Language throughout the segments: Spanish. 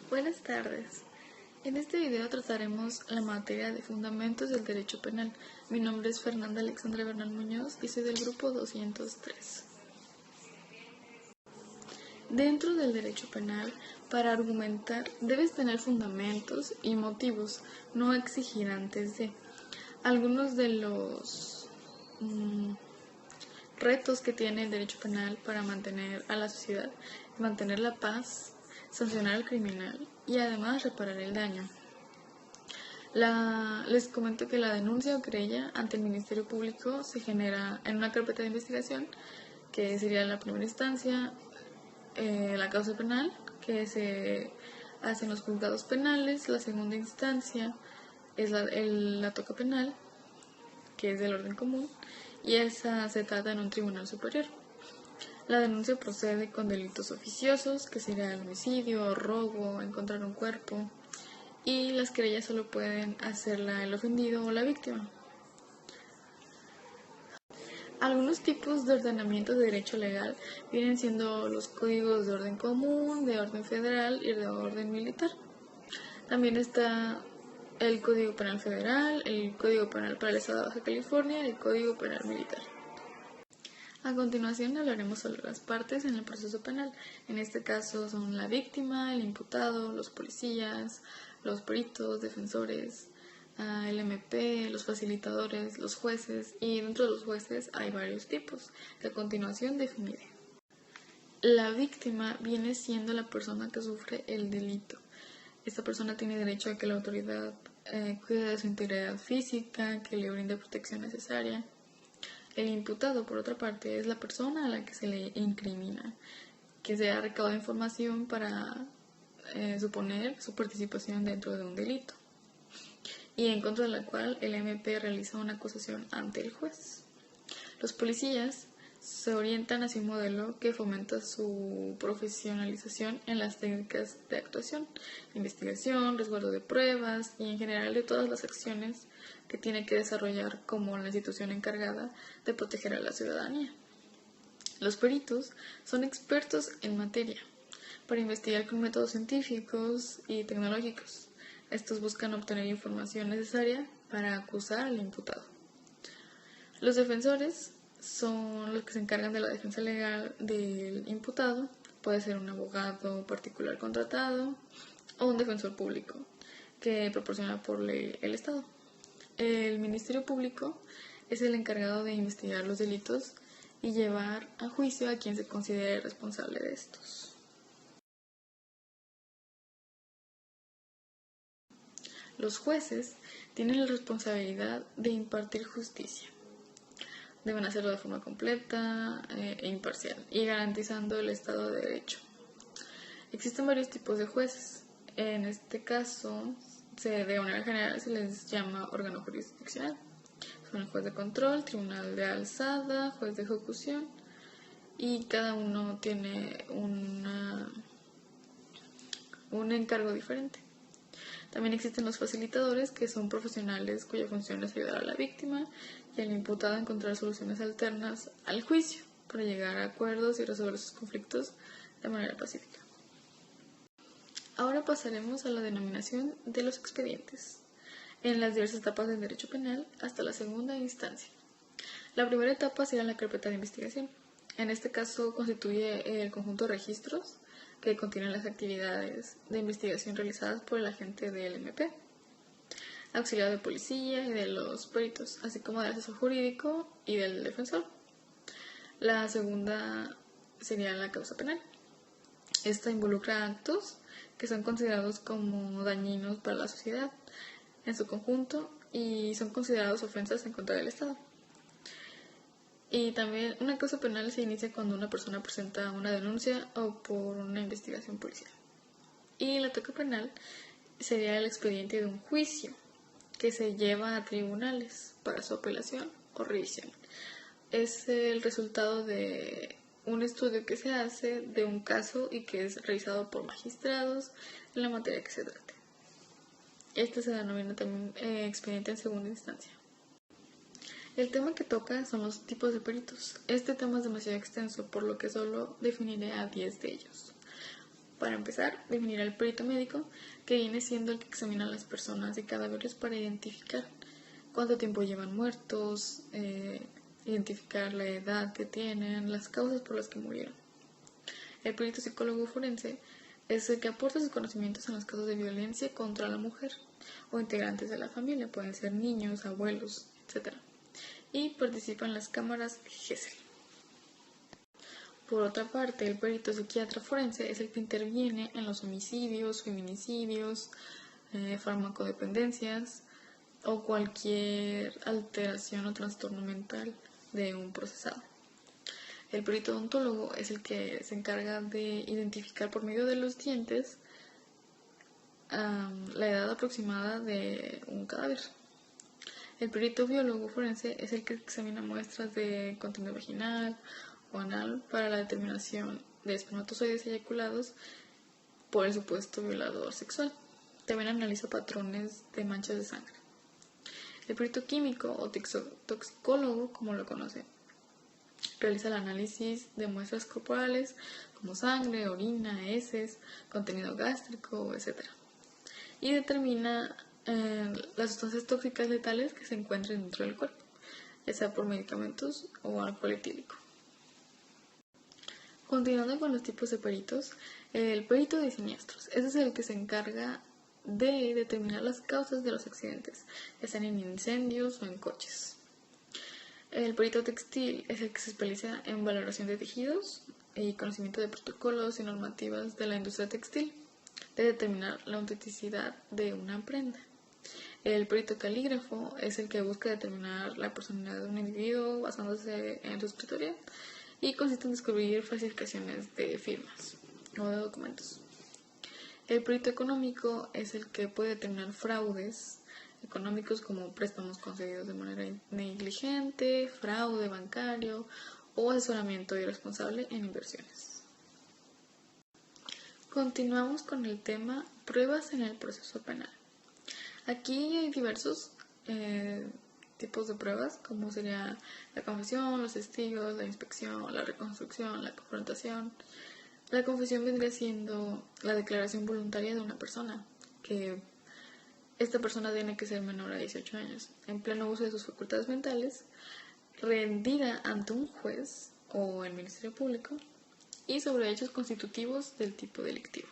Buenas tardes. En este video trataremos la materia de fundamentos del derecho penal. Mi nombre es Fernanda Alexandra Bernal Muñoz y soy del grupo 203. Dentro del derecho penal, para argumentar debes tener fundamentos y motivos, no exigir antes de. Algunos de los retos que tiene el derecho penal para mantener a la sociedad, mantener la paz, sancionar al criminal y además reparar el daño. Les comento que la denuncia o querella ante el Ministerio Público se genera en una carpeta de investigación, que sería la primera instancia, la causa penal, que se hace en los juzgados penales. La segunda instancia es la toca penal, que es del orden común, y esa se trata en un tribunal superior. La denuncia procede con delitos oficiosos, que sería el homicidio, robo, encontrar un cuerpo, y las querellas solo pueden hacerla el ofendido o la víctima. Algunos tipos de ordenamiento de derecho legal vienen siendo los códigos de orden común, de orden federal y de orden militar. También está el Código Penal Federal, el Código Penal para el Estado de Baja California y el Código Penal Militar. A continuación hablaremos sobre las partes en el proceso penal. En este caso son la víctima, el imputado, los policías, los peritos, defensores, el MP, los facilitadores, los jueces, y dentro de los jueces hay varios tipos que a continuación definiré. La víctima viene siendo la persona que sufre el delito. Esta persona tiene derecho a que la autoridad cuide de su integridad física, que le brinde protección necesaria. El imputado, por otra parte, es la persona a la que se le incrimina, que se ha recabado información para suponer su participación dentro de un delito, y en contra de la cual el MP realiza una acusación ante el juez. Los policías se orientan hacia un modelo que fomenta su profesionalización en las técnicas de actuación, investigación, resguardo de pruebas y en general de todas las acciones que tiene que desarrollar como la institución encargada de proteger a la ciudadanía. Los peritos son expertos en materia para investigar con métodos científicos y tecnológicos. Estos buscan obtener información necesaria para acusar al imputado. Los defensores son los que se encargan de la defensa legal del imputado. Puede ser un abogado particular contratado o un defensor público que proporciona por ley el Estado. El Ministerio Público es el encargado de investigar los delitos y llevar a juicio a quien se considere responsable de estos. Los jueces tienen la responsabilidad de impartir justicia. Deben hacerlo de forma completa e imparcial y garantizando el Estado de Derecho. Existen varios tipos de jueces. En este caso, de manera general se les llama órgano jurisdiccional. Son el juez de control, tribunal de alzada, juez de ejecución, y cada uno tiene un encargo diferente. También existen los facilitadores, que son profesionales cuya función es ayudar a la víctima y al imputado a encontrar soluciones alternas al juicio para llegar a acuerdos y resolver sus conflictos de manera pacífica. Ahora pasaremos a la denominación de los expedientes en las diversas etapas del derecho penal hasta la segunda instancia. La primera etapa será la carpeta de investigación. En este caso constituye el conjunto de registros que contienen las actividades de investigación realizadas por el agente del MP, auxiliar de policía y de los peritos, así como del asesor jurídico y del defensor. La segunda sería la causa penal. Esta involucra actos que son considerados como dañinos para la sociedad en su conjunto y son considerados ofensas en contra del Estado. Y también una causa penal se inicia cuando una persona presenta una denuncia o por una investigación policial. Y la toca penal sería el expediente de un juicio que se lleva a tribunales para su apelación o revisión. Es el resultado de un estudio que se hace de un caso y que es revisado por magistrados en la materia que se trate. Este se denomina también expediente en segunda instancia. El tema que toca son los tipos de peritos. Este tema es demasiado extenso, por lo que solo definiré a 10 de ellos. Para empezar, definirá el perito médico, que viene siendo el que examina a las personas y cadáveres para identificar cuánto tiempo llevan muertos, identificar la edad que tienen, las causas por las que murieron. El perito psicólogo forense es el que aporta sus conocimientos en los casos de violencia contra la mujer o integrantes de la familia, pueden ser niños, abuelos, etc. Y participa en las cámaras GESEL. Por otra parte, el perito psiquiatra forense es el que interviene en los homicidios, feminicidios, farmacodependencias o cualquier alteración o trastorno mental de un procesado. El perito odontólogo es el que se encarga de identificar por medio de los dientes la edad aproximada de un cadáver. El perito biólogo forense es el que examina muestras de contenido vaginal o anal para la determinación de espermatozoides eyaculados por el supuesto violador sexual. También analiza patrones de manchas de sangre. El perito químico o toxicólogo, como lo conocen, realiza el análisis de muestras corporales como sangre, orina, heces, contenido gástrico, etc. Y determina las sustancias tóxicas letales que se encuentren dentro del cuerpo, ya sea por medicamentos o alcohol etílico. Continuando con los tipos de peritos, el perito de siniestros, ese es el que se encarga de determinar las causas de los accidentes, ya sean en incendios o en coches. El perito textil es el que se especializa en valoración de tejidos y conocimiento de protocolos y normativas de la industria textil, de determinar la autenticidad de una prenda. El perito calígrafo es el que busca determinar la personalidad de un individuo basándose en su escritura y consiste en descubrir falsificaciones de firmas o de documentos. El perito económico es el que puede determinar fraudes económicos como préstamos concedidos de manera negligente, fraude bancario o asesoramiento irresponsable en inversiones. Continuamos con el tema pruebas en el proceso penal. Aquí hay diversos tipos de pruebas, como sería la confesión, los testigos, la inspección, la reconstrucción, la confrontación. La confesión vendría siendo la declaración voluntaria de una persona, que esta persona tiene que ser menor a 18 años, en pleno uso de sus facultades mentales, rendida ante un juez o el Ministerio Público y sobre hechos constitutivos del tipo delictivo.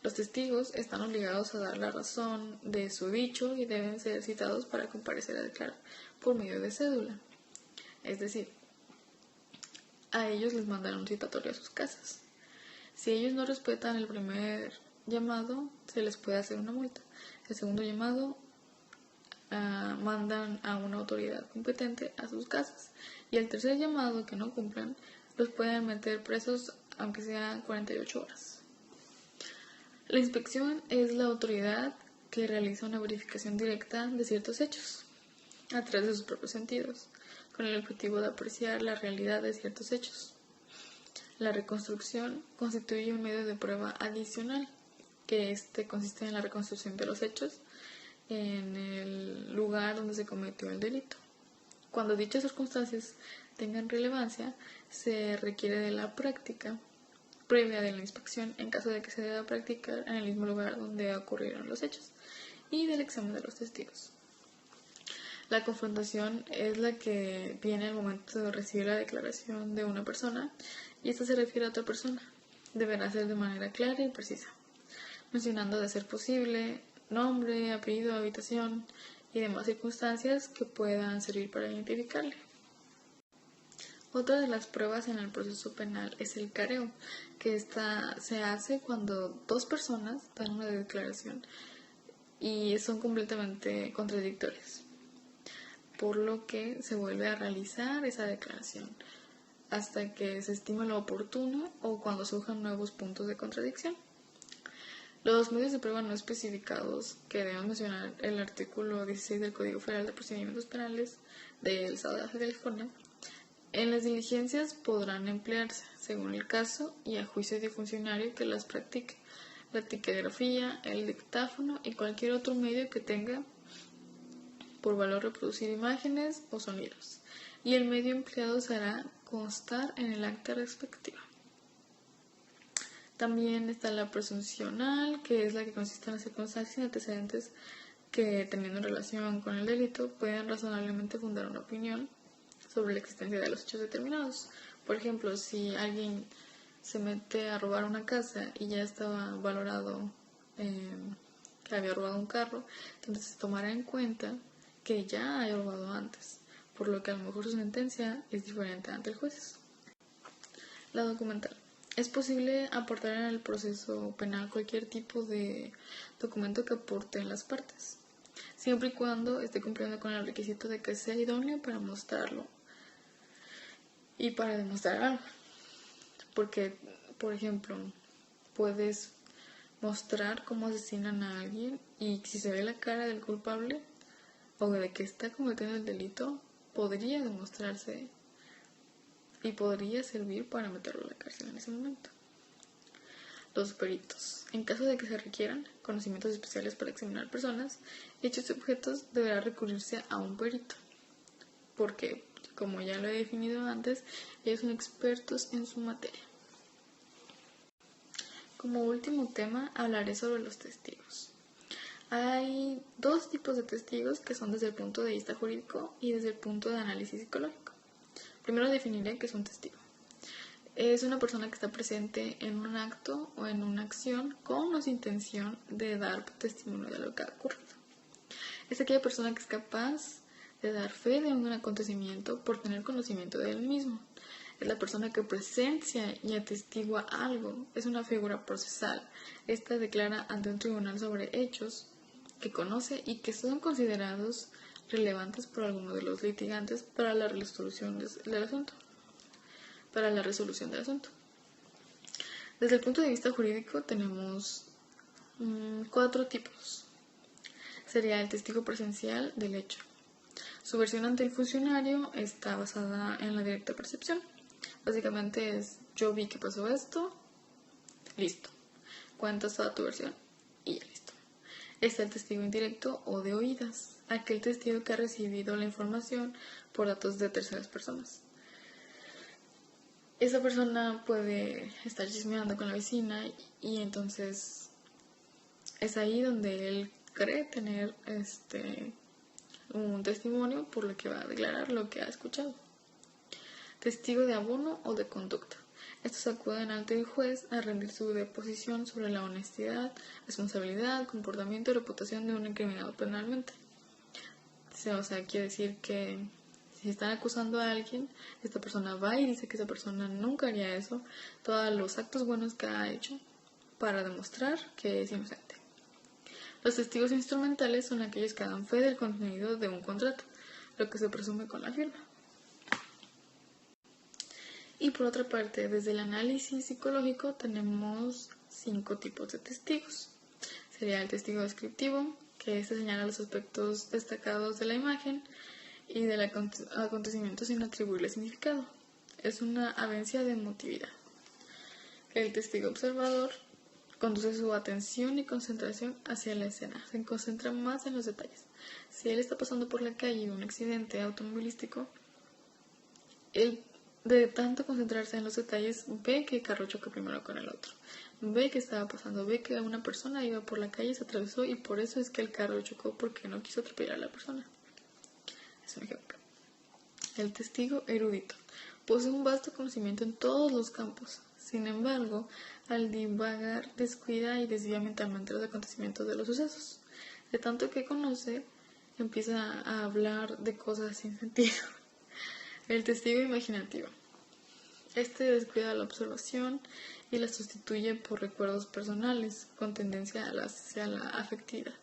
Los testigos están obligados a dar la razón de su dicho y deben ser citados para comparecer a declarar por medio de cédula. Es decir, a ellos les mandan un citatorio a sus casas. Si ellos no respetan el primer llamado, se les puede hacer una multa. El segundo llamado, mandan a una autoridad competente a sus casas. Y el tercer llamado que no cumplan, los pueden meter presos aunque sea 48 horas. La inspección es la autoridad que realiza una verificación directa de ciertos hechos a través de sus propios sentidos, con el objetivo de apreciar la realidad de ciertos hechos. La reconstrucción constituye un medio de prueba adicional, que consiste en la reconstrucción de los hechos en el lugar donde se cometió el delito. Cuando dichas circunstancias tengan relevancia, se requiere de la práctica previa de la inspección en caso de que se deba practicar en el mismo lugar donde ocurrieron los hechos y del examen de los testigos. La confrontación es la que viene al momento de recibir la declaración de una persona y esta se refiere a otra persona. Deberá ser de manera clara y precisa, mencionando de ser posible nombre, apellido, habitación y demás circunstancias que puedan servir para identificarle. Otra de las pruebas en el proceso penal es el careo, que se hace cuando dos personas dan una declaración y son completamente contradictorias, por lo que se vuelve a realizar esa declaración hasta que se estime lo oportuno o cuando surjan nuevos puntos de contradicción. Los medios de prueba no especificados que deben mencionar el artículo 16 del Código Federal de Procedimientos Penales del Estado de Baja California en las diligencias podrán emplearse, según el caso y a juicio de funcionario que las practique, la tiquegrafía, el dictáfono y cualquier otro medio que tenga por valor reproducir imágenes o sonidos, y el medio empleado se hará constar en el acta respectiva. También está la presuncional, que es la que consiste en las circunstancias y antecedentes que, teniendo relación con el delito, pueden razonablemente fundar una opinión sobre la existencia de los hechos determinados. Por ejemplo, si alguien se mete a robar una casa y ya estaba valorado que había robado un carro, entonces se tomará en cuenta que ya haya robado antes, por lo que a lo mejor su sentencia es diferente ante el juez. La documental. Es posible aportar en el proceso penal cualquier tipo de documento que aporte en las partes, siempre y cuando esté cumpliendo con el requisito de que sea idóneo para mostrarlo y para demostrar algo. Porque, por ejemplo, puedes mostrar cómo asesinan a alguien y si se ve la cara del culpable o de que está cometiendo el delito, podría demostrarse y podría servir para meterlo a la cárcel en ese momento. Los peritos. En caso de que se requieran conocimientos especiales para examinar personas, hechos y objetos, deberá recurrirse a un perito, porque, como ya lo he definido antes, ellos son expertos en su materia. Como último tema, hablaré sobre los testigos. Hay dos tipos de testigos que son desde el punto de vista jurídico y desde el punto de análisis psicológico. Primero definiré qué es un testigo. Es una persona que está presente en un acto o en una acción con la intención de dar testimonio de lo que ha ocurrido. Es aquella persona que es capaz de dar fe de un acontecimiento por tener conocimiento de él mismo. Es la persona que presencia y atestigua algo. Es una figura procesal. Esta declara ante un tribunal sobre hechos que conoce y que son considerados relevantes por alguno de los litigantes para la resolución del asunto. Desde el punto de vista jurídico tenemos 4 tipos. Sería el testigo presencial del hecho. Su versión ante el funcionario está basada en la directa percepción. Básicamente es: yo vi que pasó esto, listo. Cuentas toda tu versión y ya listo. Está el testigo indirecto o de oídas, aquel testigo que ha recibido la información por datos de terceras personas. Esa persona puede estar chismeando con la vecina y entonces es ahí donde él cree tener un testimonio por lo que va a declarar lo que ha escuchado. Testigo de abono o de conducta. Estos acuden ante el juez a rendir su deposición sobre la honestidad, responsabilidad, comportamiento y reputación de un incriminado penalmente. O sea, quiere decir que si están acusando a alguien, esta persona va y dice que esa persona nunca haría eso, todos los actos buenos que ha hecho para demostrar que es inocente. Los testigos instrumentales son aquellos que dan fe del contenido de un contrato, lo que se presume con la firma. Y por otra parte, desde el análisis psicológico tenemos 5 tipos de testigos. Sería el testigo descriptivo, que señala los aspectos destacados de la imagen y del acontecimiento sin atribuirle significado. Es una avencia de emotividad. El testigo observador conduce su atención y concentración hacia la escena, se concentra más en los detalles. Si él está pasando por la calle y un accidente automovilístico, él, de tanto concentrarse en los detalles, ve que el carro chocó primero con el otro, ve que estaba pasando, ve que una persona iba por la calle, se atravesó y por eso es que el carro chocó, porque no quiso atropellar a la persona. Es un ejemplo. El testigo erudito posee un vasto conocimiento en todos los campos. Sin embargo, al divagar, descuida y desvía mentalmente los acontecimientos de los sucesos. De tanto que conoce, empieza a hablar de cosas sin sentido. El testigo imaginativo. Este descuida la observación y la sustituye por recuerdos personales, con tendencia hacia la afectividad.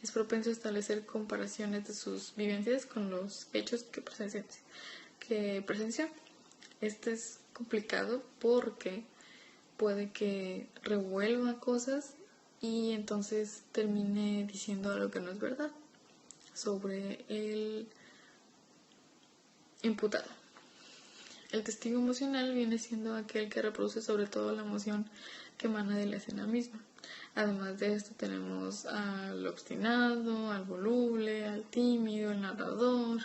Es propenso a establecer comparaciones de sus vivencias con los hechos que presenció. Este es complicado porque puede que revuelva cosas y entonces termine diciendo algo que no es verdad sobre el imputado. El testigo emocional viene siendo aquel que reproduce sobre todo la emoción que emana de la escena misma. Además de esto tenemos al obstinado, al voluble, al tímido, el narrador,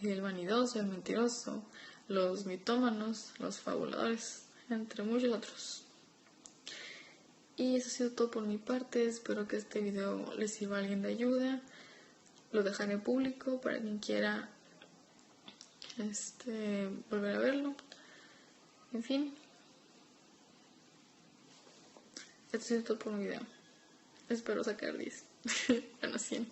el vanidoso, el mentiroso, los mitómanos, los fabuladores, entre muchos otros. Y eso ha sido todo por mi parte. Espero que este video les sirva a alguien de ayuda. Lo dejaré público para quien quiera volver a verlo. En fin, esto ha sido todo por mi video. Espero sacar 10. Bueno, 100.